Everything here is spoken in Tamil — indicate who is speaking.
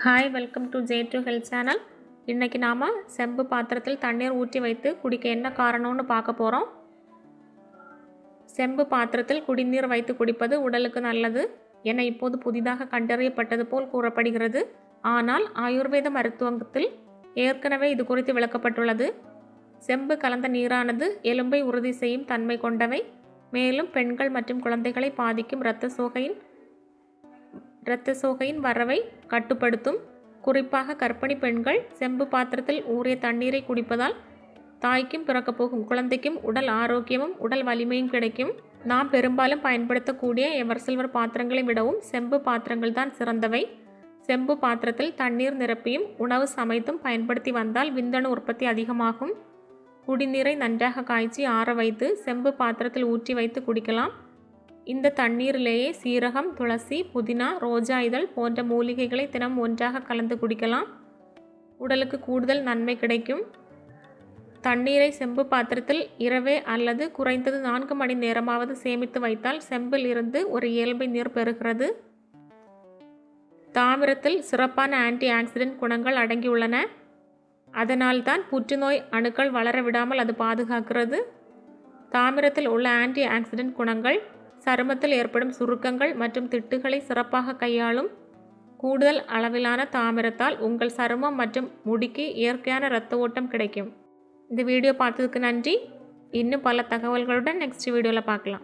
Speaker 1: Hi, welcome to J2 health channel. இன்றைக்கி நாம் செம்பு பாத்திரத்தில் தண்ணீர் ஊற்றி வைத்து குடிக்க என்ன காரணம்னு பார்க்க போகிறோம். செம்பு பாத்திரத்தில் குடிநீர் வைத்து குடிப்பது உடலுக்கு நல்லது என இப்போது புதிதாக கண்டறியப்பட்டது போல் கூறப்படுகிறது. ஆனால் ஆயுர்வேத மருத்துவத்தில் ஏற்கனவே இது குறித்து விளக்கப்பட்டுள்ளது. செம்பு கலந்த நீரானது எலும்பை உறுதி செய்யும் தன்மை கொண்டவை. மேலும் பெண்கள் மற்றும் குழந்தைகளை பாதிக்கும் இரத்த சோகையின் வரவை கட்டுப்படுத்தும். குறிப்பாக கர்ப்பிணி பெண்கள் செம்பு பாத்திரத்தில் ஊறிய தண்ணீரை குடிப்பதால் தாய்க்கும் பிறக்கப் போகும் குழந்தைக்கும் உடல் ஆரோக்கியமும் உடல் வலிமையும் கிடைக்கும். நாம் பெரும்பாலும் பயன்படுத்தக்கூடிய எவர் சில்வர் பாத்திரங்களை விடவும் செம்பு பாத்திரங்கள் தான் சிறந்தவை. செம்பு பாத்திரத்தில் தண்ணீர் நிரப்பியும் உணவு சமைத்தும் பயன்படுத்தி வந்தால் விந்தணு உற்பத்தி அதிகமாகும். குடிநீரை நன்றாக காய்ச்சி ஆற வைத்து செம்பு பாத்திரத்தில் ஊற்றி வைத்து குடிக்கலாம். இந்த தண்ணீரிலேயே சீரகம், துளசி, புதினா, ரோஜா இதழ் போன்ற மூலிகைகளை தினம் ஒன்றாக கலந்து குடிக்கலாம். உடலுக்கு கூடுதல் நன்மை கிடைக்கும். தண்ணீரை செம்பு பாத்திரத்தில் இரவே அல்லது குறைந்தது 4 மணி நேரமாவது சேமித்து வைத்தால் செம்பில் இருந்து ஒரு இயல்பை நீர் பெறுகிறது. தாமிரத்தில் சிறப்பான ஆன்டி ஆக்சிடென்ட் குணங்கள் அடங்கியுள்ளன. அதனால்தான் புற்றுநோய் அணுக்கள் வளர விடாமல் அது பாதுகாக்கிறது. தாமிரத்தில் உள்ள ஆன்டி ஆக்சிடென்ட் குணங்கள் சருமத்தில் ஏற்படும் சுருக்கங்கள் மற்றும் திட்டுகளை சிறப்பாக கையாளும். கூடுதல் அளவிலான தாமிரத்தால் உங்கள் சருமம் மற்றும் முடிக்கு இயற்கையான இரத்த ஓட்டம் கிடைக்கும். இந்த வீடியோ பார்த்ததுக்கு நன்றி. இன்னும் பல தகவல்களுடன் நெக்ஸ்ட் வீடியோவில் பார்க்கலாம்.